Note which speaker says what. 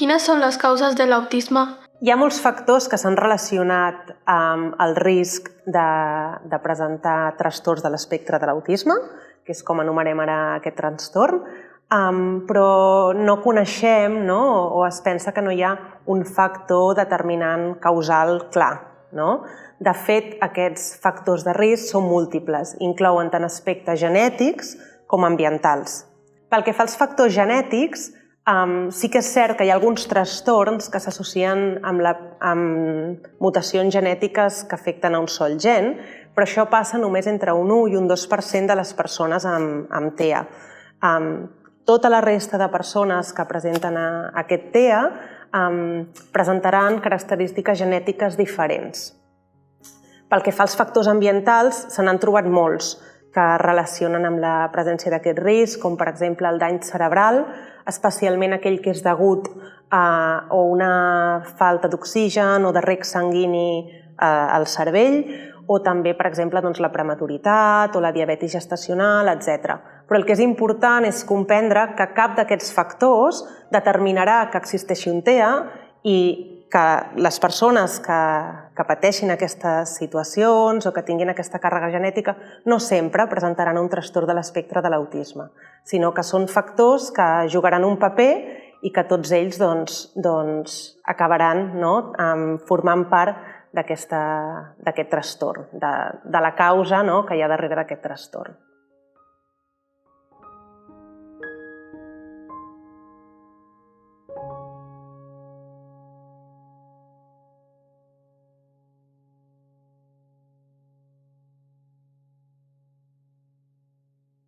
Speaker 1: Quines són les causes de l'autisme?
Speaker 2: Hi ha molts factors que s'han relacionat amb el risc de presentar trastorns de l'espectre de l'autisme, que és com anomenem ara aquest trastorn, però no coneixem, o es pensa que no hi ha un factor determinant causal clar. De fet, aquests factors de risc són múltiples, inclouen tant aspectes genètics com ambientals. Pel que fa als factors genètics, sí que és cert que hi ha alguns trastorns que s'associen amb mutacions genètiques que afecten a un sol gen, però això passa només entre un 1 i un 2% de les persones amb TEA. Tota la resta de persones que presenten aquest TEA presentaran característiques genètiques diferents. Pel que fa als factors ambientals, se n'han trobat molts que relacionen amb la presència d'aquest risc, com per exemple el dany cerebral, especialment aquell que és degut a una falta d'oxigen o de reg sanguini al cervell, o també, per exemple, la prematuritat o la diabetis gestacional, etc. Però el que és important és comprendre que cap d'aquests factors determinarà que existeixi un TEA i que les persones que pateixin aquestes situacions o que tinguin aquesta càrrega genètica no sempre presentaran un trastorn de l'espectre de l'autisme, sinó que són factors que jugaran un paper i que tots ells acabaran formant part d'aquest trastorn, de la causa que hi ha darrere d'aquest trastorn.